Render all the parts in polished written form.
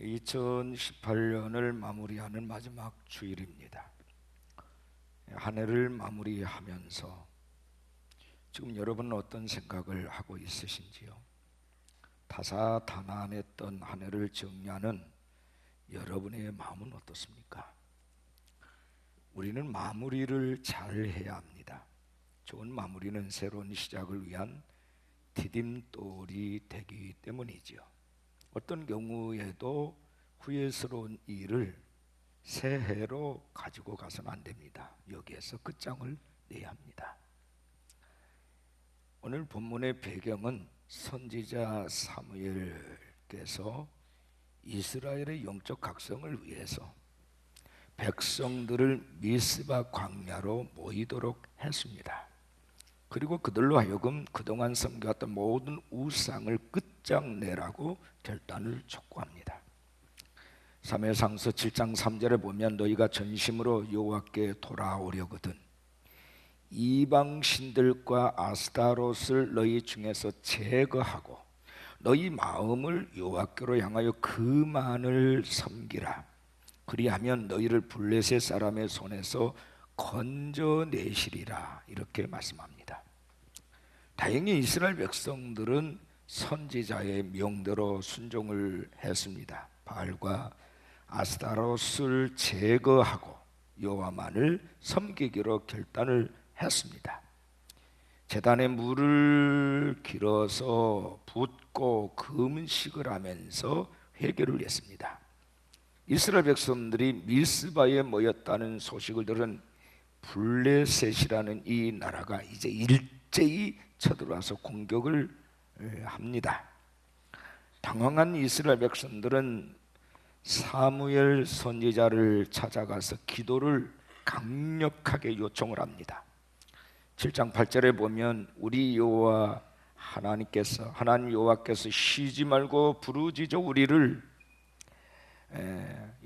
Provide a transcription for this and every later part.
2018년을 마무리하는 마지막 주일입니다. 한 해를 마무리하면서 지금 여러분은 어떤 생각을 하고 있으신지요? 다사다난했던 한 해를 정리하는 여러분의 마음은 어떻습니까? 우리는 마무리를 잘 해야 합니다. 좋은 마무리는 새로운 시작을 위한 디딤돌이 되기 때문이지요. 어떤 경우에도 후회스러운 일을 새해로 가지고 가서는 안 됩니다. 여기에서 끝장을 내야 합니다. 오늘 본문의 배경은 선지자 사무엘께서 이스라엘의 영적 각성을 위해서 백성들을 미스바 광야로 모이도록 했습니다. 그리고 그들로 하여금 그동안 섬겨왔던 모든 우상을 끝장내라고 결단을 촉구합니다. 사무엘상서 7장 3절에 보면 너희가 전심으로 여호와께 돌아오려거든 이방 신들과 아스타롯을 너희 중에서 제거하고 너희 마음을 여호와께로 향하여 그만을 섬기라. 그리하면 너희를 블레셋 사람의 손에서 건져내시리라. 이렇게 말씀합니다. 다행히 이스라엘 백성들은 선지자의 명대로 순종을 했습니다. 바알과 아스타롯을 제거하고 여호와만을 섬기기로 결단을 했습니다. 제단에 물을 길어서 붓고 금식을 하면서 회개를 했습니다. 이스라엘 백성들이 미스바에 모였다는 소식을 들은 블레셋이라는 이 나라가 이제 일제히 쳐들어와서 공격을 합니다. 당황한 이스라엘 백성들은 사무엘 선지자를 찾아가서 기도를 강력하게 요청을 합니다. 7장 8절에 보면 우리 여호와 하나님 여호와께서 쉬지 말고 부르짖어 우리를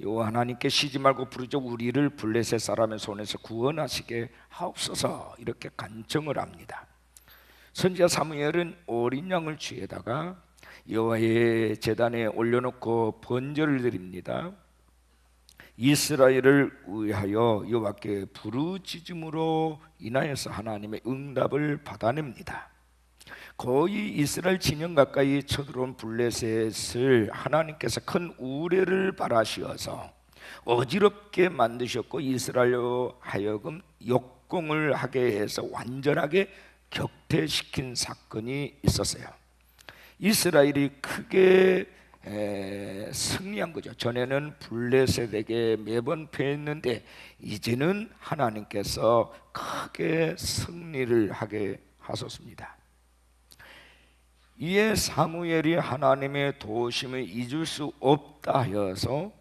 여호와 하나님께 쉬지 말고 부르짖어 우리를 블레셋 사람의 손에서 구원하시게 하옵소서 이렇게 간청을 합니다. 선지자 사무엘은 어린 양을 쥐에다가 여호와의 제단에 올려놓고 번제를 드립니다. 이스라엘을 위하여 여호와께 부르짖음으로 인하여서 하나님의 응답을 받아냅니다. 거의 이스라엘 진영 가까이 쳐들어온 블레셋을 하나님께서 큰 우레를 바라시어서 어지럽게 만드셨고 이스라엘로 하여금 역공을 하게 해서 완전하게 격퇴시킨 사건이 있었어요. 이스라엘이 크게 승리한 거죠. 전에는 블레셋에게 매번 패했는데 이제는 하나님께서 크게 승리를 하게 하셨습니다. 이에 사무엘이 하나님의 도우심을 잊을 수 없다 하여서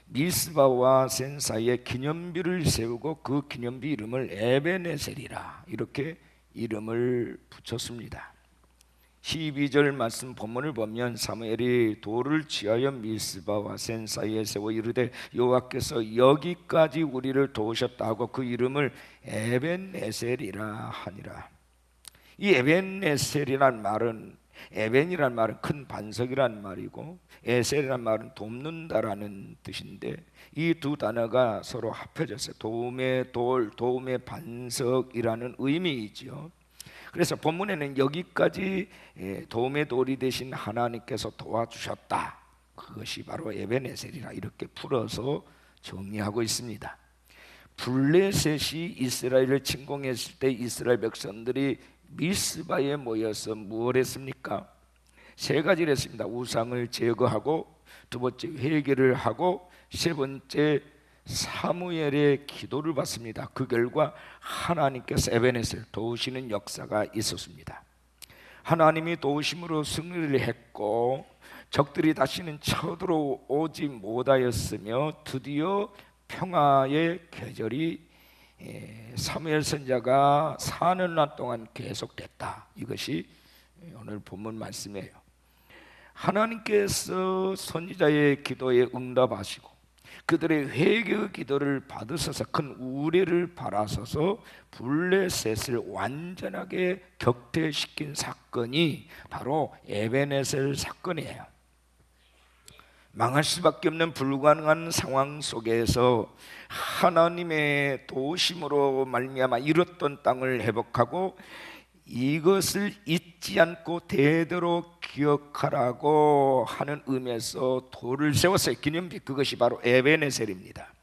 미스바와 센 사이에 기념비를 세우고 그 기념비 이름을 에베네셀이라 이렇게 이름을 붙였습니다. 12절 말씀 본문을 보면 사무엘이 돌을 취하여 미스바와 센 사이에 세워 이르되 여호와께서 여기까지 우리를 도우셨다 하고 그 이름을 에벤에셀이라 하니라. 이 에벤에셀이란 말은 에벤이란 말은 큰 반석이란 말이고 에셀이란 말은 돕는다라는 뜻인데 이 두 단어가 서로 합해졌어요. 도움의 돌, 도움의 반석이라는 의미이지요. 그래서 본문에는 여기까지 도움의 돌이 되신 하나님께서 도와주셨다. 그것이 바로 에베네셀이라 이렇게 풀어서 정리하고 있습니다. 블레셋이 이스라엘을 침공했을 때 이스라엘 백성들이 미스바에 모여서 무엇을 했습니까? 세 가지를 했습니다. 우상을 제거하고 두 번째 회개를 하고 세 번째 사무엘의 기도를 받습니다. 그 결과 하나님께서 에베네셀 도우시는 역사가 있었습니다. 하나님이 도우심으로 승리를 했고 적들이 다시는 쳐들어오지 못하였으며 드디어 평화의 계절이 사무엘 선지자가 사는 동안 계속됐다. 이것이 오늘 본문 말씀이에요. 하나님께서 선지자의 기도에 응답하시고 그들의 회개의 기도를 받으셔서 큰 우레를 바라셔서 블레셋을 완전하게 격퇴시킨 사건이 바로 에베네셀 사건이에요. 망할 수밖에 없는 불가능한 상황 속에서 하나님의 도우심으로 말미암아 잃었던 땅을 회복하고 이것을 잊지 않고 대대로 기억하라고 하는 의미에서 돌을 세웠어요. 기념비, 그것이 바로 에베네셀입니다.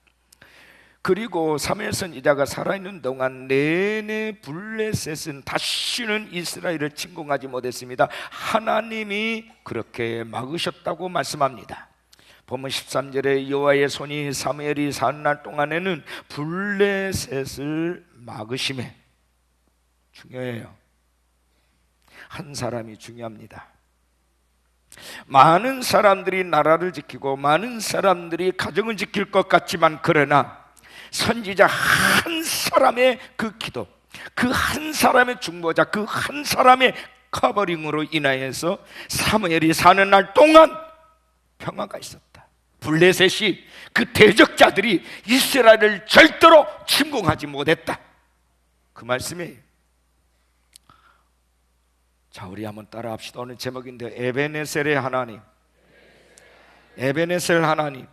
그리고 사무엘 선지자가 살아있는 동안 내내 블레셋은 다시는 이스라엘을 침공하지 못했습니다. 하나님이 그렇게 막으셨다고 말씀합니다. 보면 13절에 여호와의 손이 사무엘이 사는 날 동안에는 블레셋을 막으심에, 중요해요. 한 사람이 중요합니다. 많은 사람들이 나라를 지키고 많은 사람들이 가정을 지킬 것 같지만, 그러나 선지자 한 사람의 그 기도, 그 한 사람의 중보자, 그 한 사람의 커버링으로 인하여서 사무엘이 사는 날 동안 평화가 있었다. 블레셋이, 그 대적자들이 이스라엘을 절대로 침공하지 못했다, 그 말씀이에요. 자, 우리 한번 따라 합시다. 오늘 제목인데, 에베네셀의 하나님, 에베네셀 하나님.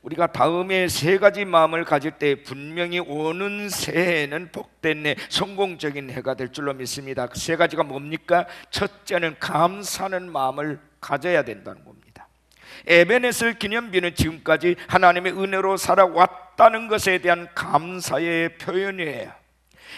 우리가 다음에 세 가지 마음을 가질 때 분명히 오는 새해는 복된 해, 성공적인 해가 될 줄로 믿습니다. 그 세 가지가 뭡니까? 첫째는 감사하는 마음을 가져야 된다는 겁니다. 에베네셀 기념비는 지금까지 하나님의 은혜로 살아왔다는 것에 대한 감사의 표현이에요.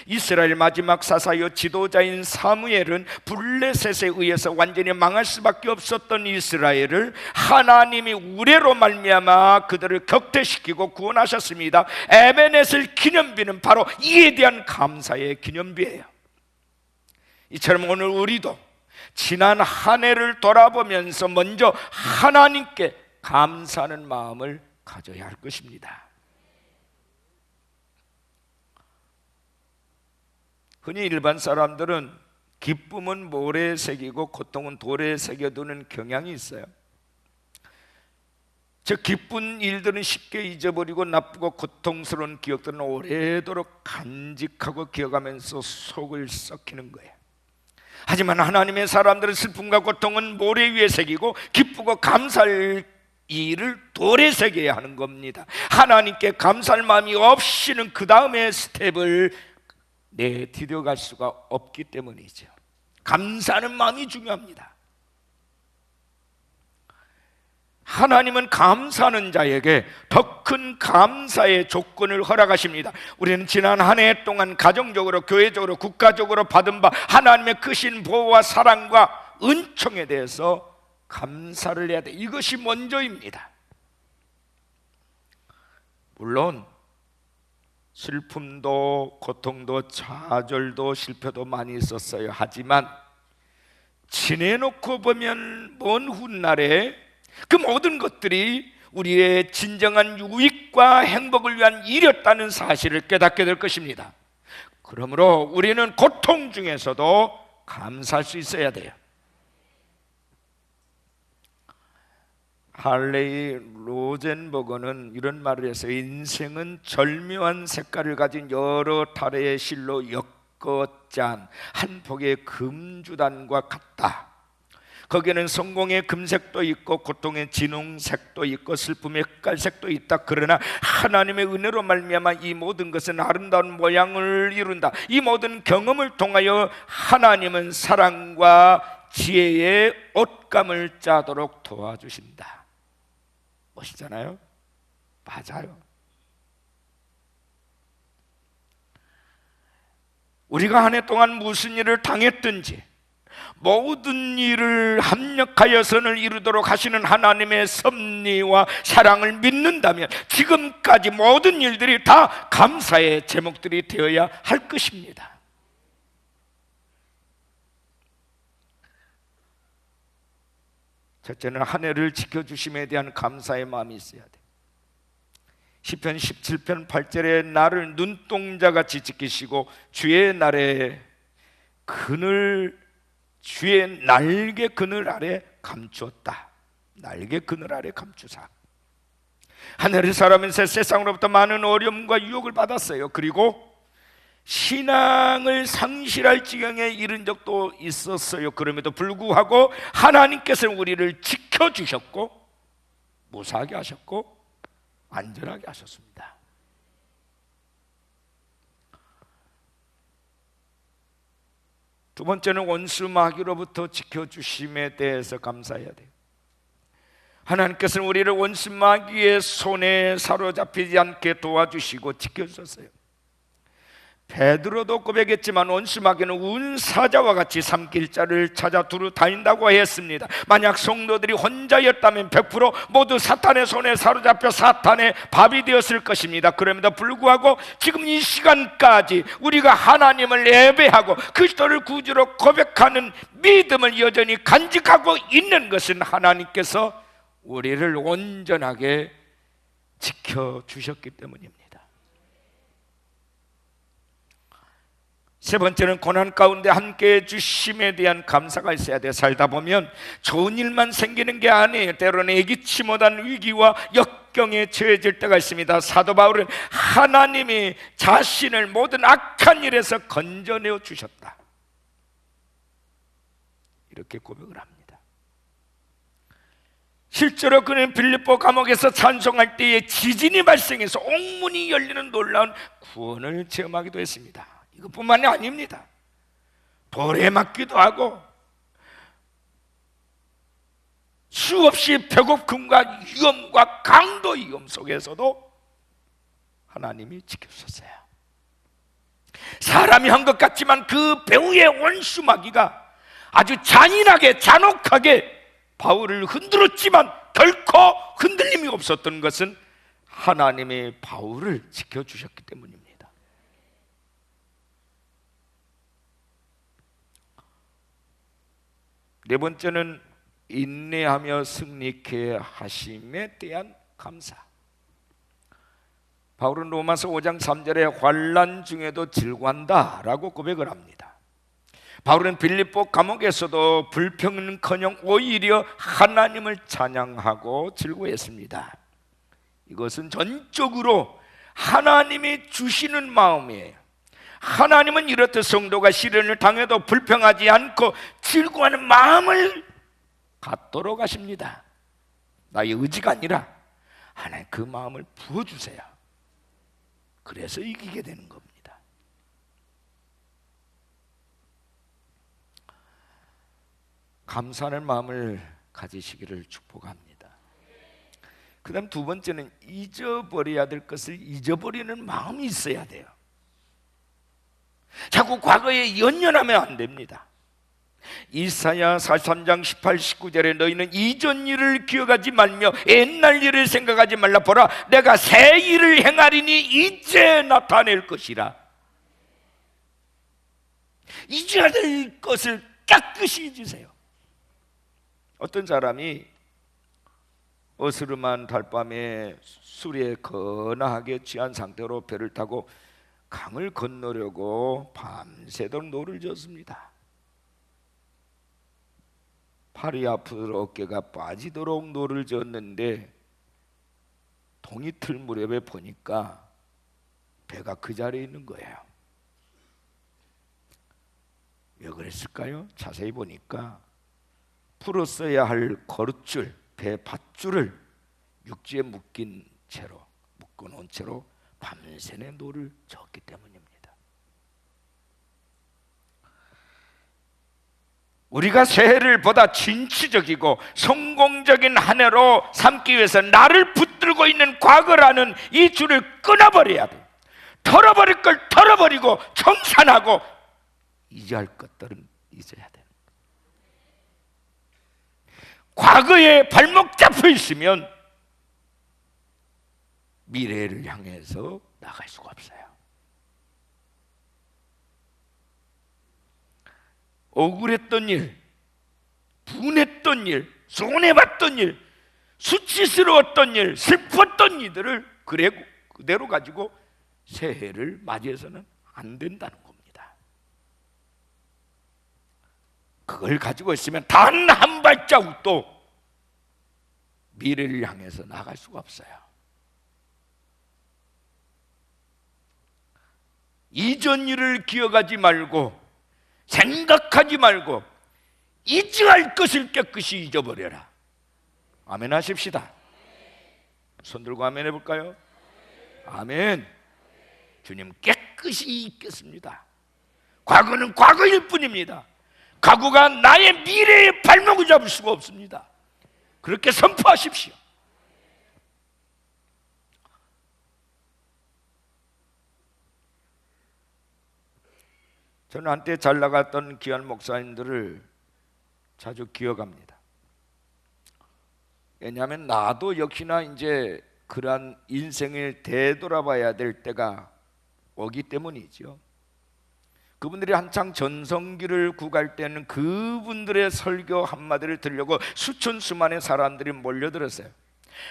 이스라엘 마지막 사사요 지도자인 사무엘은 블레셋에 의해서 완전히 망할 수밖에 없었던 이스라엘을 하나님이 우레로 말미암아 그들을 격퇴시키고 구원하셨습니다. 에베네셀 기념비는 바로 이에 대한 감사의 기념비예요. 이처럼 오늘 우리도 지난 한 해를 돌아보면서 먼저 하나님께 감사하는 마음을 가져야 할 것입니다. 흔히 일반 사람들은 기쁨은 모래에 새기고 고통은 돌에 새겨두는 경향이 있어요. 즉, 기쁜 일들은 쉽게 잊어버리고 나쁘고 고통스러운 기억들은 오래도록 간직하고 기억하면서 속을 썩히는 거예요. 하지만 하나님의 사람들은 슬픔과 고통은 모래 위에 새기고 기쁘고 감사할 일을 돌에 새겨야 하는 겁니다. 하나님께 감사할 마음이 없이는 그 다음의 스텝을 디뎌갈 수가 없기 때문이죠. 감사하는 마음이 중요합니다. 하나님은 감사하는 자에게 더 큰 감사의 조건을 허락하십니다. 우리는 지난 한 해 동안 가정적으로, 교회적으로, 국가적으로 받은 바 하나님의 크신 보호와 사랑과 은총에 대해서 감사를 해야 돼. 이것이 먼저입니다. 물론 슬픔도 고통도 좌절도 실패도 많이 있었어요. 하지만 지내놓고 보면 먼 훗날에 그 모든 것들이 우리의 진정한 유익과 행복을 위한 일이었다는 사실을 깨닫게 될 것입니다. 그러므로 우리는 고통 중에서도 감사할 수 있어야 돼요. 할레이 로젠버거는 이런 말을 했어요. 인생은 절묘한 색깔을 가진 여러 타래의 실로 엮어짠 한 폭의 금주단과 같다. 거기에는 성공의 금색도 있고 고통의 진홍색도 있고 슬픔의 흑갈색도 있다. 그러나 하나님의 은혜로 말미암아 이 모든 것은 아름다운 모양을 이룬다. 이 모든 경험을 통하여 하나님은 사랑과 지혜의 옷감을 짜도록 도와주신다. 멋있잖아요? 맞아요. 우리가 한 해 동안 무슨 일을 당했든지 모든 일을 합력하여 선을 이루도록 하시는 하나님의 섭리와 사랑을 믿는다면 지금까지 모든 일들이 다 감사의 제목들이 되어야 할 것입니다. 첫째는 한 해를 지켜주심에 대한 감사의 마음이 있어야 돼. 시편 17편 8절에 나를 눈동자같이 지키시고 주의 날에 주의 날개 그늘 아래 감추었다. 날개 그늘 아래 감추사. 하늘의 사람은 세상으로부터 많은 어려움과 유혹을 받았어요. 그리고 신앙을 상실할 지경에 이른 적도 있었어요. 그럼에도 불구하고 하나님께서는 우리를 지켜주셨고 무사하게 하셨고 안전하게 하셨습니다. 두 번째는 원수 마귀로부터 지켜주심에 대해서 감사해야 돼요. 하나님께서는 우리를 원수 마귀의 손에 사로잡히지 않게 도와주시고 지켜주셨어요. 베드로도 고백했지만 원수 마귀는 운사자와 같이 삼킬자를 찾아 두루 다닌다고 했습니다. 만약 성도들이 혼자였다면 100% 모두 사탄의 손에 사로잡혀 사탄의 밥이 되었을 것입니다. 그럼에도 불구하고 지금 이 시간까지 우리가 하나님을 예배하고 그리스도를 구주로 고백하는 믿음을 여전히 간직하고 있는 것은 하나님께서 우리를 온전하게 지켜주셨기 때문입니다. 세 번째는 고난 가운데 함께해 주심에 대한 감사가 있어야 돼요. 살다 보면 좋은 일만 생기는 게 아니에요. 때로는 예기치 못한 위기와 역경에 처해질 때가 있습니다. 사도 바울은 하나님이 자신을 모든 악한 일에서 건져내어 주셨다, 이렇게 고백을 합니다. 실제로 그는 빌립보 감옥에서 찬송할 때에 지진이 발생해서 옥문이 열리는 놀라운 구원을 체험하기도 했습니다. 이것뿐만이 아닙니다. 돌에 맞기도 하고 수없이 배고픔과 위험과 강도 위험 속에서도 하나님이 지켜주셨어요. 사람이 한 것 같지만 그 배후의 원수 마귀가 아주 잔인하게 잔혹하게 바울을 흔들었지만 결코 흔들림이 없었던 것은 하나님이 바울을 지켜주셨기 때문입니다. 네 번째는 인내하며 승리케 하심에 대한 감사. 바울은 로마서 5장 3절에 환난 중에도 즐거워한다 라고 고백을 합니다. 바울은 빌립보 감옥에서도 불평은커녕 오히려 하나님을 찬양하고 즐거워했습니다. 이것은 전적으로 하나님이 주시는 마음이에요. 하나님은 이렇듯 성도가 시련을 당해도 불평하지 않고 즐거워하는 마음을 갖도록 하십니다. 나의 의지가 아니라 하나님 그 마음을 부어주세요. 그래서 이기게 되는 겁니다. 감사하는 마음을 가지시기를 축복합니다. 그 다음 두 번째는 잊어버려야 될 것을 잊어버리는 마음이 있어야 돼요. 자꾸 과거에 연연하면 안 됩니다. 이사야 43장 18, 19절에 너희는 이전 일을 기억하지 말며 옛날 일을 생각하지 말라. 보라, 내가 새 일을 행하리니 이제 나타낼 것이라. 잊어야 될 것을 깨끗이 잊으세요. 어떤 사람이 어스름한 달밤에 술에 거나하게 취한 상태로 배를 타고 강을 건너려고 밤새도록 노를 졌습니다. 팔이 아프도록 어깨가 빠지도록 노를 졌는데 동이 틀 무렵에 보니까 배가 그 자리에 있는 거예요. 왜 그랬을까요? 자세히 보니까 풀었어야 할 거룻줄, 배 밧줄을 육지에 묶어놓은 채로 밤새내 노를 졌기 때문입니다. 우리가 새해를 보다 진취적이고 성공적인 한 해로 삼기 위해서 나를 붙들고 있는 과거라는 이 줄을 끊어버려야 돼. 털어버릴 걸 털어버리고 청산하고 잊어야 할 것들은 잊어야 돼. 과거에 발목 잡혀 있으면 미래를 향해서 나갈 수가 없어요. 억울했던 일, 분했던 일, 손해봤던 일, 수치스러웠던 일, 슬펐던 일들을 그대로 가지고 새해를 맞이해서는 안 된다는 겁니다. 그걸 가지고 있으면 단 한 발자국도 미래를 향해서 나갈 수가 없어요. 이전 일을 기억하지 말고 생각하지 말고 잊어할 것을 깨끗이 잊어버려라. 아멘 하십시다. 손 들고 아멘 해볼까요? 아멘. 주님 깨끗이 잊겠습니다. 과거는 과거일 뿐입니다. 과거가 나의 미래의 발목을 잡을 수가 없습니다. 그렇게 선포하십시오. 저는 한때 잘 나갔던 귀한 목사님들을 자주 기억합니다. 왜냐하면 나도 역시나 이제 그러한 인생을 되돌아봐야 될 때가 오기 때문이죠. 그분들이 한창 전성기를 구갈 때는 그분들의 설교 한마디를 들으려고 수천 수만의 사람들이 몰려들었어요.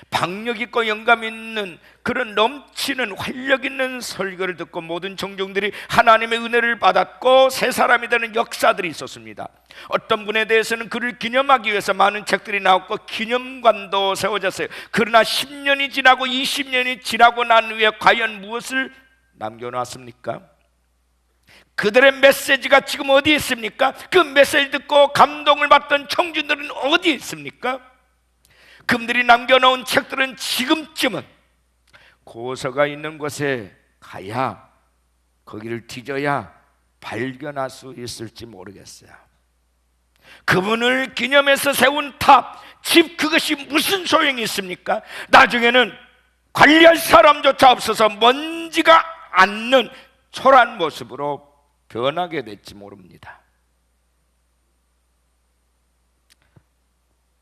박력 있고 영감 있는 그런 넘치는 활력 있는 설교를 듣고 모든 청중들이 하나님의 은혜를 받았고 새 사람이 되는 역사들이 있었습니다. 어떤 분에 대해서는 그를 기념하기 위해서 많은 책들이 나왔고 기념관도 세워졌어요. 그러나 10년이 지나고 20년이 지나고 난 후에 과연 무엇을 남겨놨습니까? 그들의 메시지가 지금 어디에 있습니까? 그 메시지 듣고 감동을 받던 청중들은 어디에 있습니까? 그분들이 남겨놓은 책들은 지금쯤은 고서가 있는 곳에 가야, 거기를 뒤져야 발견할 수 있을지 모르겠어요. 그분을 기념해서 세운 탑, 집, 그것이 무슨 소용이 있습니까? 나중에는 관리할 사람조차 없어서 먼지가 않는 초라한 모습으로 변하게 될지 모릅니다.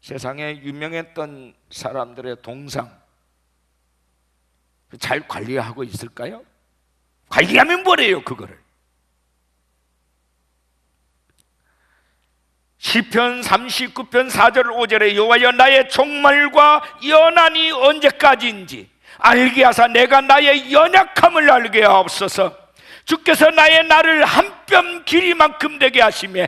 세상에 유명했던 사람들의 동상 잘 관리하고 있을까요? 관리하면 뭐래요 그거를? 시편 39편 4절 5절에 여호와여 나의 종말과 연한이 언제까지인지 알게 하사 내가 나의 연약함을 알게 하옵소서. 주께서 나의 날을 한 뼘 길이만큼 되게 하시며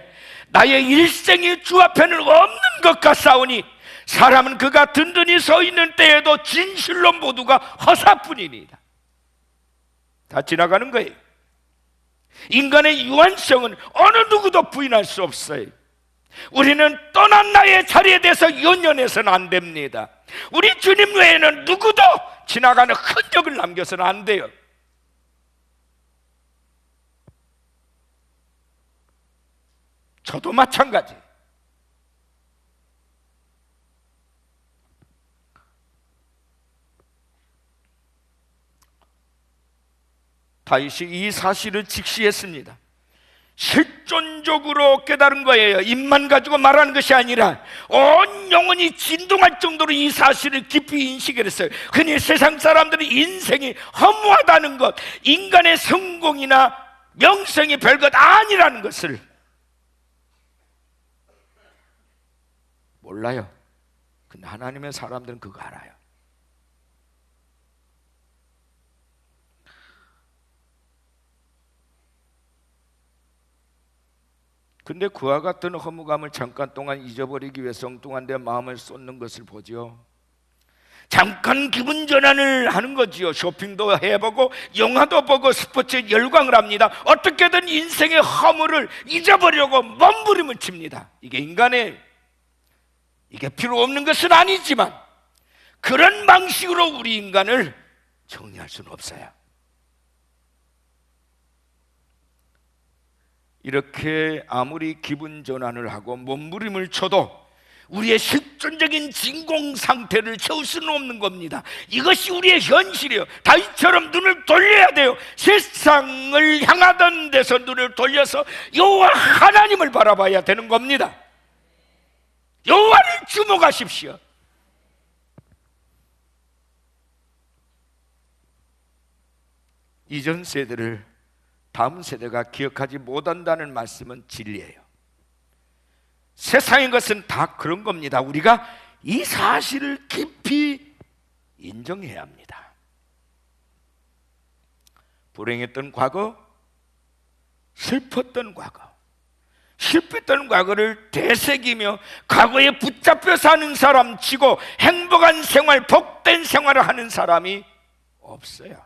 나의 일생이 주 앞에는 없는 것 같사오니 사람은 그가 든든히 서 있는 때에도 진실로 모두가 허사뿐이니이다. 다 지나가는 거예요. 인간의 유한성은 어느 누구도 부인할 수 없어요. 우리는 떠난 나의 자리에 대해서 연연해서는 안 됩니다. 우리 주님 외에는 누구도 지나가는 흔적을 남겨서는 안 돼요. 저도 마찬가지. 다윗이 이 사실을 직시했습니다. 실존적으로 깨달은 거예요. 입만 가지고 말하는 것이 아니라 온 영혼이 진동할 정도로 이 사실을 깊이 인식을 했어요. 흔히 세상 사람들은 인생이 허무하다는 것, 인간의 성공이나 명성이 별것 아니라는 것을 몰라요. 근데 하나님의 사람들은 그거 알아요. 근데 그와 같은 허무감을 잠깐 동안 잊어버리기 위해서 엉뚱한 데 마음을 쏟는 것을 보죠. 잠깐 기분 전환을 하는 거지요. 쇼핑도 해보고 영화도 보고 스포츠에 열광을 합니다. 어떻게든 인생의 허물을 잊어버리려고 몸부림을 칩니다. 이게 필요 없는 것은 아니지만 그런 방식으로 우리 인간을 정리할 수는 없어요. 이렇게 아무리 기분 전환을 하고 몸부림을 쳐도 우리의 실존적인 진공 상태를 채울 수는 없는 겁니다. 이것이 우리의 현실이에요. 다윗처럼 눈을 돌려야 돼요. 세상을 향하던 데서 눈을 돌려서 여호와 하나님을 바라봐야 되는 겁니다. 여호와를 주목하십시오. 이전 세대를 다음 세대가 기억하지 못한다는 말씀은 진리예요. 세상의 것은 다 그런 겁니다. 우리가 이 사실을 깊이 인정해야 합니다. 불행했던 과거, 슬펐던 과거, 실패했던 과거를 되새기며 과거에 붙잡혀 사는 사람 치고 행복한 생활, 복된 생활을 하는 사람이 없어요.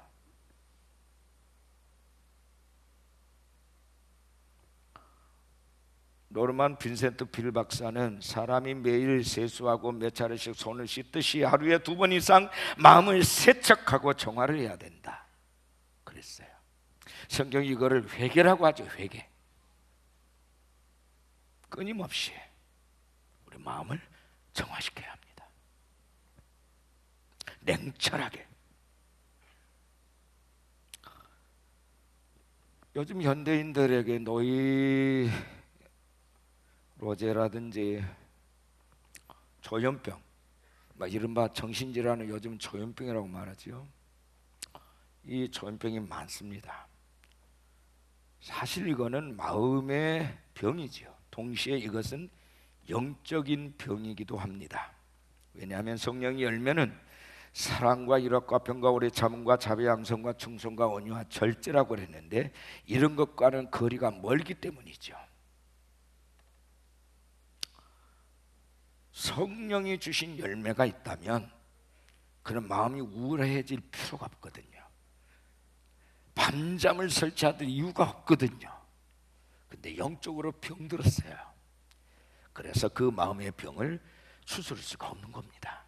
노르만 빈센트 필 박사는 사람이 매일 세수하고 몇 차례씩 손을 씻듯이 하루에 2번 이상 마음을 세척하고 정화를 해야 된다 그랬어요. 성경이 이거를 회개라고 하죠. 회개. 끊임없이 우리 마음을 정화시켜야 합니다. 냉철하게. 요즘 현대인들에게 노이로제라든지 조현병, 이른바 정신질환을 요즘 조현병이라고 말하죠. 이 조현병이 많습니다. 사실 이거는 마음의 병이죠. 동시에 이것은 영적인 병이기도 합니다. 왜냐하면 성령이 열면은 사랑과 희락과 평과 오래 참음과 자비 양성과 충성과 온유와 절제라고 그랬는데 이런 것과는 거리가 멀기 때문이죠. 성령이 주신 열매가 있다면 그런 마음이 우울해질 필요가 없거든요. 밤잠을 설치하던 이유가 없거든요. 근데 영적으로 병들었어요. 그래서 그 마음의 병을 수술할 수가 없는 겁니다.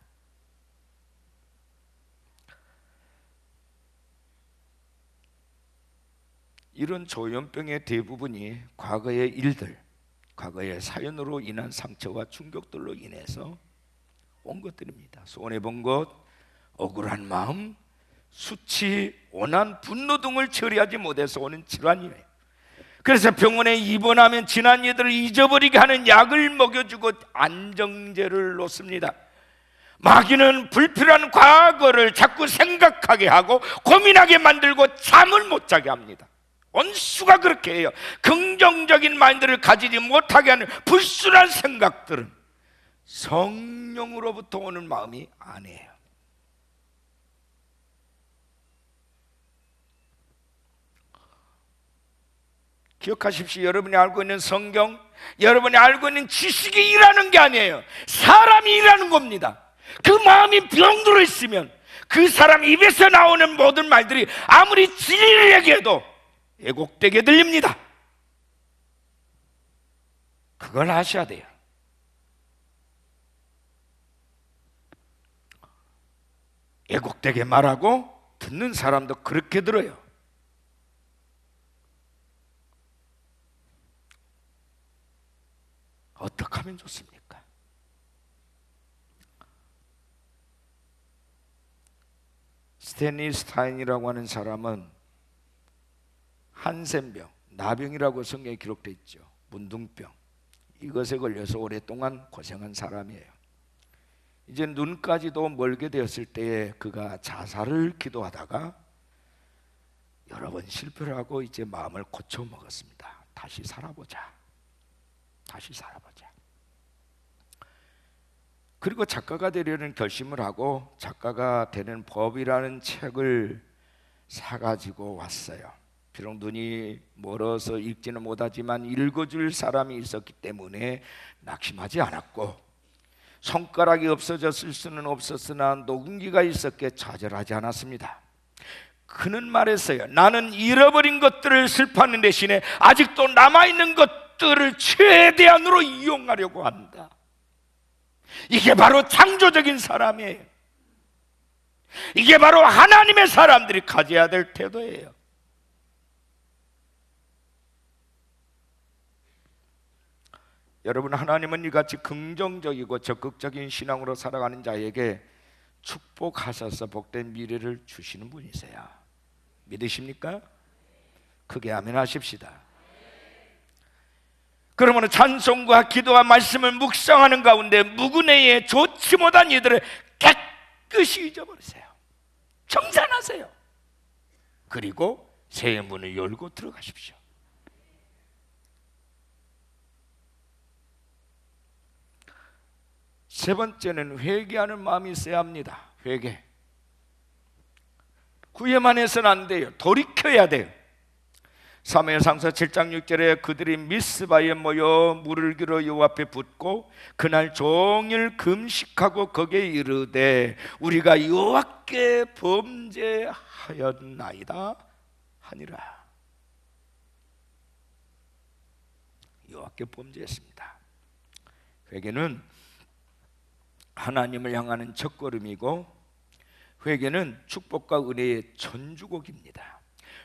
이런 조현병의 대부분이 과거의 일들, 과거의 사연으로 인한 상처와 충격들로 인해서 온 것들입니다. 손해본 것, 억울한 마음, 수치, 오난, 분노 등을 처리하지 못해서 오는 질환이에요. 그래서 병원에 입원하면 지난 일들을 잊어버리게 하는 약을 먹여주고 안정제를 놓습니다. 마귀는 불필요한 과거를 자꾸 생각하게 하고 고민하게 만들고 잠을 못 자게 합니다. 원수가 그렇게 해요. 긍정적인 마인드를 가지지 못하게 하는 불순한 생각들은 성령으로부터 오는 마음이 아니에요. 기억하십시오. 여러분이 알고 있는 성경, 여러분이 알고 있는 지식이 일하는 게 아니에요. 사람이 일하는 겁니다. 그 마음이 병들어 있으면 그 사람 입에서 나오는 모든 말들이 아무리 진리를 얘기해도 왜곡되게 들립니다. 그걸 아셔야 돼요. 왜곡되게 말하고 듣는 사람도 그렇게 들어요. 어떻게 하면 좋습니까? 스탠리 스타인이라고 하는 사람은 한센병, 나병이라고 성경에 기록되어 있죠. 문둥병, 이것에 걸려서 오랫동안 고생한 사람이에요. 이제 눈까지도 멀게 되었을 때에 그가 자살을 기도하다가 여러 번 실패를 하고 이제 마음을 고쳐 먹었습니다. 다시 살아보자. 그리고 작가가 되려는 결심을 하고 작가가 되는 법이라는 책을 사가지고 왔어요. 비록 눈이 멀어서 읽지는 못하지만 읽어줄 사람이 있었기 때문에 낙심하지 않았고, 손가락이 없어졌을 수는 없었으나 녹음기가 있었기에 좌절하지 않았습니다. 그는 말했어요. 나는 잃어버린 것들을 슬퍼하는 대신에 아직도 남아있는 것들을 최대한으로 이용하려고 한다. 이게 바로 창조적인 사람이에요. 이게 바로 하나님의 사람들이 가져야 될 태도예요. 여러분, 하나님은 이같이 긍정적이고 적극적인 신앙으로 살아가는 자에게 축복하셔서 복된 미래를 주시는 분이세요. 믿으십니까? 크게 아멘 하십시다. 그러면 찬송과 기도와 말씀을 묵상하는 가운데 묵은애에 좋지 못한 이들을 깨끗이 잊어버리세요. 청산하세요. 그리고 새 문을 열고 들어가십시오. 세 번째는 회개하는 마음이 있어야 합니다. 회개. 구애만 해서는 안 돼요. 돌이켜야 돼요. 사무엘상서 7장 6절에 그들이 미스바에 모여 물을 길어 여호와 앞에 붓고 그날 종일 금식하고 거기에 이르되 우리가 여호와께 범죄하였나이다 하니라. 여호와께 범죄했습니다. 회개는 하나님을 향하는 첫걸음이고 회개는 축복과 은혜의 전주곡입니다.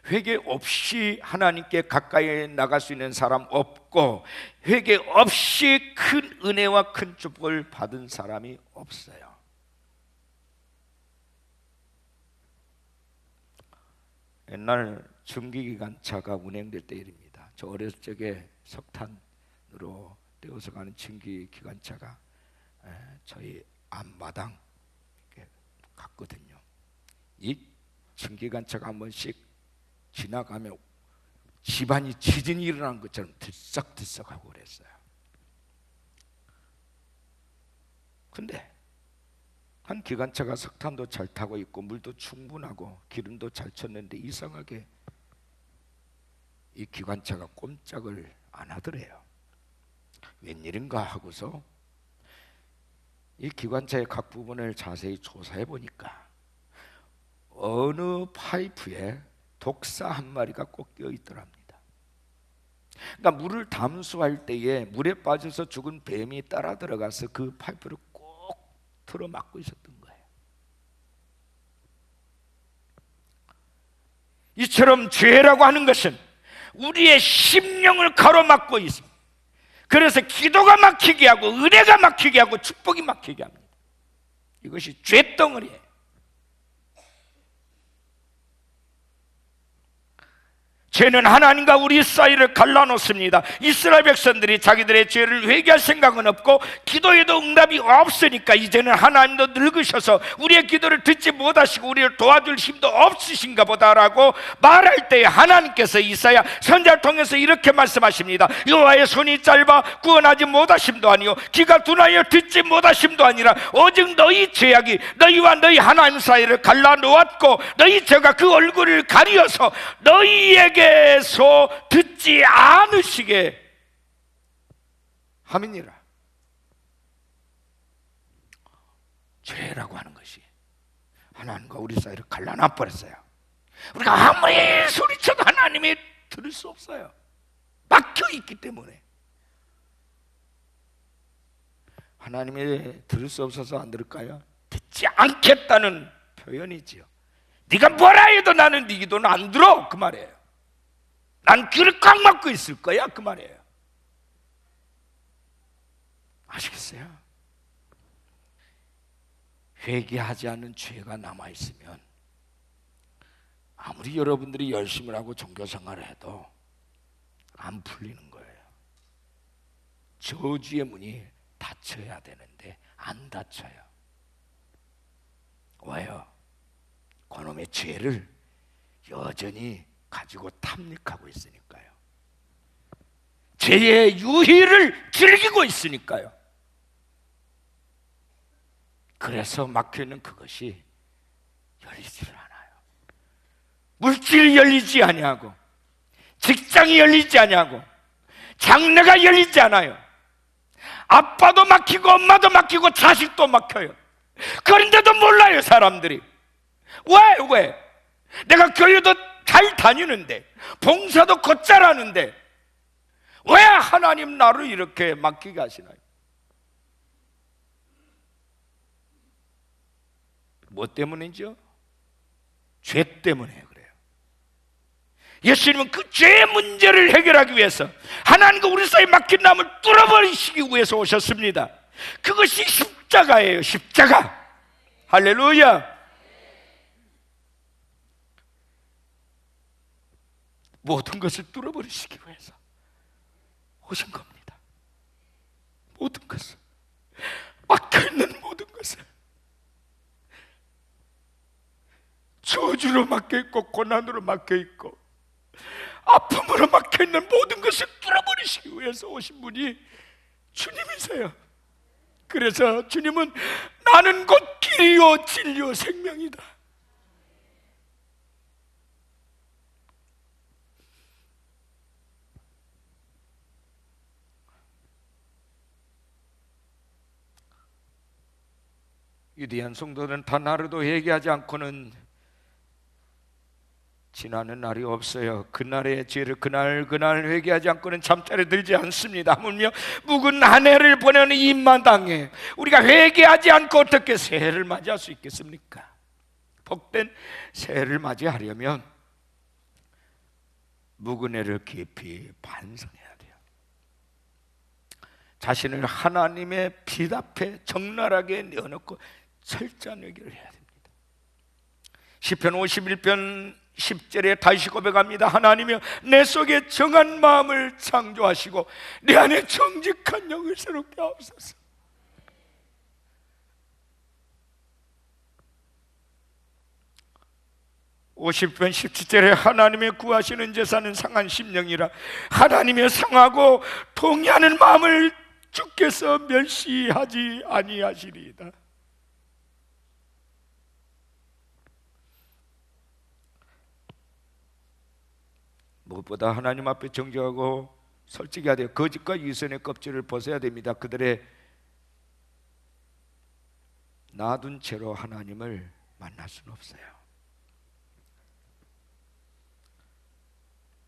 회개 없이 하나님께 가까이 나갈 수 있는 사람 없고 회개 없이 큰 은혜와 큰 축복을 받은 사람이 없어요. 옛날 증기기관차가 운행될 때 일입니다. 저 어렸을 적에 석탄으로 떼어서 가는 증기기관차가 저희 앞마당 갔거든요. 이 증기기관차가 한 번씩 지나가면 집안이 지진이 일어난 것처럼 들썩들썩하고 그랬어요. 근데 한 기관차가 석탄도 잘 타고 있고 물도 충분하고 기름도 잘 쳤는데 이상하게 이 기관차가 꼼짝을 안 하더래요. 웬일인가 하고서 이 기관차의 각 부분을 자세히 조사해 보니까 어느 파이프에 독사 한 마리가 꼭 끼어 있더랍니다. 그러니까 물을 담수할 때에 물에 빠져서 죽은 뱀이 따라 들어가서 그 파이프를 꼭 틀어막고 있었던 거예요. 이처럼 죄라고 하는 것은 우리의 심령을 가로막고 있습니다. 그래서 기도가 막히게 하고 은혜가 막히게 하고 축복이 막히게 합니다. 이것이 죄덩어리예요. 죄는 하나님과 우리 사이를 갈라놓습니다. 이스라엘 백성들이 자기들의 죄를 회개할 생각은 없고 기도에도 응답이 없으니까 이제는 하나님도 늙으셔서 우리의 기도를 듣지 못하시고 우리를 도와줄 힘도 없으신가 보다라고 말할 때 하나님께서 이사야 선지자를 통해서 이렇게 말씀하십니다. 여호와의 손이 짧아 구원하지 못하심도 아니요 귀가 둔하여 듣지 못하심도 아니라 오직 너희 죄악이 너희와 너희 하나님 사이를 갈라놓았고 너희 죄가 그 얼굴을 가리어서 너희에게 서 듣지 않으시게 함이니라. 죄라고 하는 것이 하나님과 우리 사이를 갈라놔 버렸어요. 우리가 아무리 소리쳐도 하나님이 들을 수 없어요. 막혀 있기 때문에. 하나님이 들을 수 없어서 안 들을까요? 듣지 않겠다는 표현이지요. 네가 뭐라 해도 나는 네 기도는 안 들어, 그 말이에요. 난 귀를 꽉 막고 있을 거야, 그 말이에요. 아시겠어요? 회개하지 않은 죄가 남아있으면 아무리 여러분들이 열심을 하고 종교생활을 해도 안 풀리는 거예요. 저주의 문이 닫혀야 되는데 안 닫혀요. 왜요? 그놈의 죄를 여전히 가지고 탐닉하고 있으니까요. 죄의 유희를 즐기고 있으니까요. 그래서 막혀있는 그것이 열리지를 않아요. 물질이 열리지 아니하고 직장이 열리지 아니하고 장래가 열리지 않아요. 아빠도 막히고 엄마도 막히고 자식도 막혀요. 그런데도 몰라요, 사람들이. 왜? 내가 교회도 잘 다니는데 봉사도 곧잘 하는데 왜 하나님 나를 이렇게 맡기게 하시나요? 뭐 때문이죠? 죄 때문에 그래요. 예수님은 그 죄의 문제를 해결하기 위해서 하나님과 우리 사이에 막힌 남을 뚫어버리시기 위해서 오셨습니다. 그것이 십자가예요. 십자가. 할렐루야. 모든 것을 뚫어버리시기 위해서 오신 겁니다. 모든 것을, 막혀있는 모든 것을, 저주로 막혀있고 고난으로 막혀있고 아픔으로 막혀있는 모든 것을 뚫어버리시기 위해서 오신 분이 주님이세요. 그래서 주님은 나는 곧 길이요 진리요 생명이다. 위대한 성도는 단 하루도 회개하지 않고는 지나는 날이 없어요. 그날의 죄를 그날 회개하지 않고는 잠자리에 들지 않습니다. 하물며 묵은 한 해를 보내는 이 마당에 우리가 회개하지 않고 어떻게 새해를 맞이할 수 있겠습니까? 복된 새해를 맞이하려면 묵은 해를 깊이 반성해야 돼요. 자신을 하나님의 빛 앞에 적나라하게 내어놓고 철저한 회개를 해야 됩니다. 시편 51편 10절에 다시 고백합니다. 하나님이여, 내 속에 정한 마음을 창조하시고 내 안에 정직한 영을 새롭게 하옵소서. (50편 17절에) 하나님의 구하시는 제사는 상한 심령이라 하나님의 상하고 동의하는 마음을 주께서 멸시하지 아니하시리이다. 무엇보다 하나님 앞에 정직하고 솔직해야 돼요. 거짓과 이선의 껍질을 벗어야 됩니다. 그들의 놔둔 채로 하나님을 만날 수는 없어요.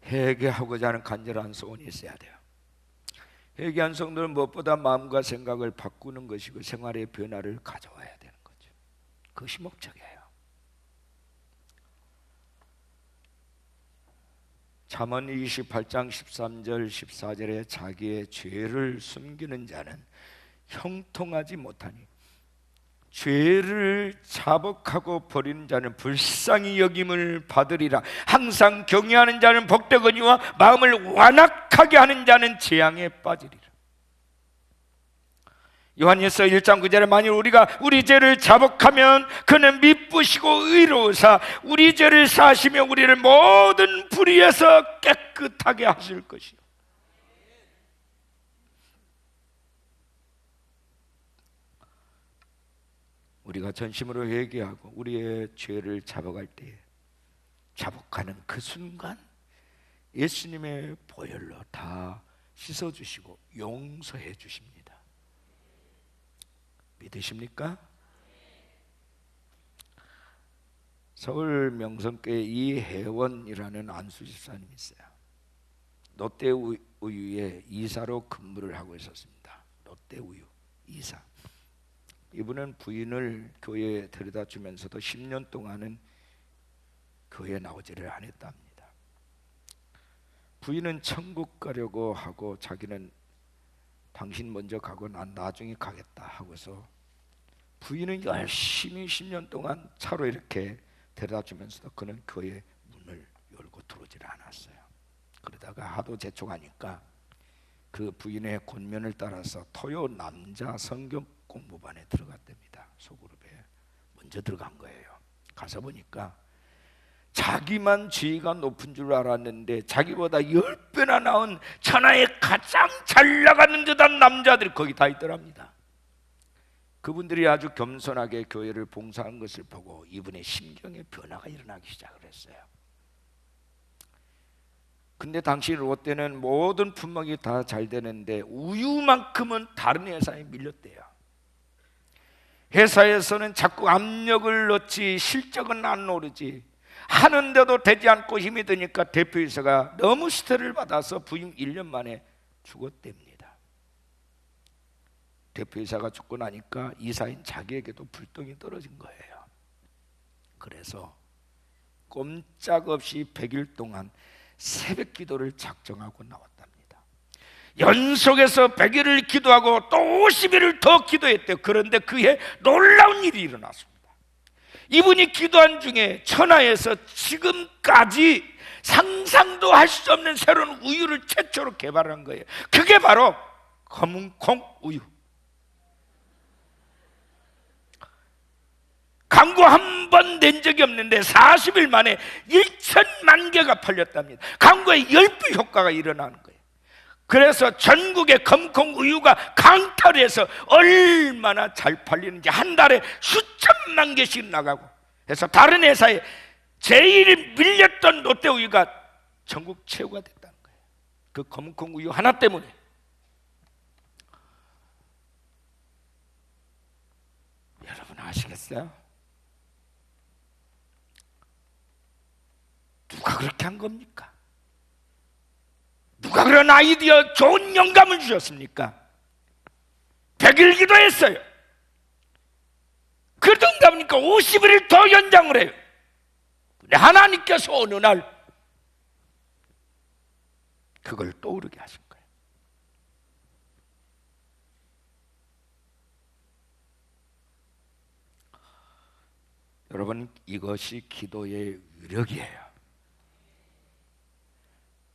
회개하고자 하는 간절한 소원이 있어야 돼요. 회개한 성도는 무엇보다 마음과 생각을 바꾸는 것이고 생활의 변화를 가져와야 되는 거죠. 그것이 목적이에요. 잠언 28장 13절 14절에 자기의 죄를 숨기는 자는 형통하지 못하니 죄를 자복하고 버리는 자는 불쌍히 여김을 받으리라. 항상 경외하는 자는 복되거니와 마음을 완악하게 하는 자는 재앙에 빠지리라. 요한일서 1장 9절에 만일 우리가 우리 죄를 자복하면 그는 미쁘시고 의로우사 우리 죄를 사하시며 우리를 모든 불의에서 깨끗하게 하실 것이요. 우리가 전심으로 회개하고 우리의 죄를 자복할 때 자복하는 그 순간 예수님의 보혈로 다 씻어주시고 용서해 주십니다. 믿으십니까? 서울 명성교회 이혜원이라는 안수 집사님이 있어요. 롯데우유의 이사로 근무를 하고 있었습니다. 롯데우유 이사. 이분은 부인을 교회에 데려다 주면서도 10년 동안은 교회에 나오지를 않았답니다. 부인은 천국 가려고 하고 자기는 당신 먼저 가고 난 나중에 가겠다 하고서 부인은 열심히 10년 동안 차로 이렇게 데려다 주면서도 그는 교회 문을 열고 들어오질 않았어요. 그러다가 하도 재촉하니까 그 부인의 권면을 따라서 토요 남자 성경 공부반에 들어갔답니다. 소그룹에 먼저 들어간 거예요. 가서 보니까 자기만 지위가 높은 줄 알았는데 자기보다 10배나 나은 천하에 가장 잘 나가는 듯한 남자들이 거기 다 있더랍니다. 그분들이 아주 겸손하게 교회를 봉사한 것을 보고 이분의 심경에 변화가 일어나기 시작을 했어요. 근데 당시 롯데는 모든 품목이 다 잘 되는데 우유만큼은 다른 회사에 밀렸대요. 회사에서는 자꾸 압력을 넣지 실적은 안 오르지. 하는데도 되지 않고 힘이 드니까 대표이사가 너무 스트레스를 받아서 부임 1년 만에 죽었답니다. 대표이사가 죽고 나니까 이사인 자기에게도 불똥이 떨어진 거예요. 그래서 꼼짝없이 100일 동안 새벽 기도를 작정하고 나왔답니다. 연속해서 100일을 기도하고 또 50일을 더 기도했대요. 그런데 그해 놀라운 일이 일어났습니다. 이분이 기도한 중에 천하에서 지금까지 상상도 할 수 없는 새로운 우유를 최초로 개발한 거예요. 그게 바로 검은콩 우유. 광고 한 번 낸 적이 없는데 40일 만에 1천만 개가 팔렸답니다. 광고에 10배 효과가 일어나는 거예요. 그래서 전국의 검콩 우유가 강탈해서 얼마나 잘 팔리는지 한 달에 수천만 개씩 나가고 해서 다른 회사에 제일 밀렸던 롯데우유가 전국 최고가 됐다는 거예요. 그 검콩 우유 하나 때문에. 여러분 아시겠어요? 누가 그렇게 한 겁니까? 누가 그런 아이디어 좋은 영감을 주셨습니까? 100일 기도했어요. 그러다 보니까 50일을 더 연장을 해요. 근데 하나님께서 어느 날 그걸 떠오르게 하신 거예요. 여러분, 이것이 기도의 위력이에요.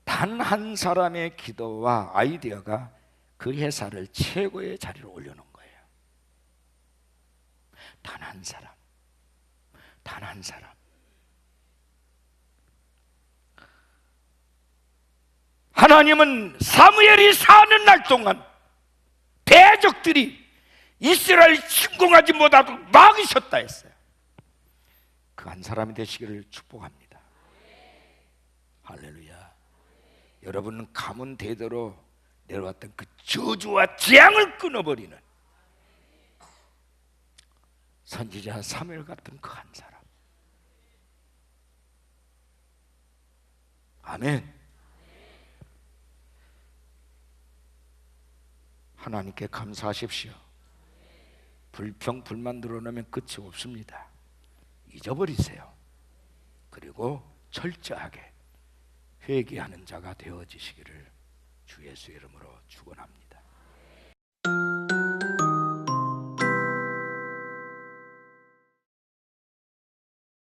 단 한 사람의 기도와 아이디어가 그 회사를 최고의 자리로 올려놓은 거예요. 단 한 사람, 단 한 사람. 하나님은 사무엘이 사는 날 동안 대적들이 이스라엘 침공하지 못하고 막으셨다 했어요. 그 한 사람이 되시기를 축복합니다. 할렐루야. 여러분은 가문 대대로 내려왔던 그 저주와 재앙을 끊어버리는 선지자 사무엘 같은 그 한 사람. 아멘. 하나님께 감사하십시오. 불평, 불만 드러나면 끝이 없습니다. 잊어버리세요. 그리고 철저하게 회개하는 자가 되어지시기를 주 예수의 이름으로 축원합니다.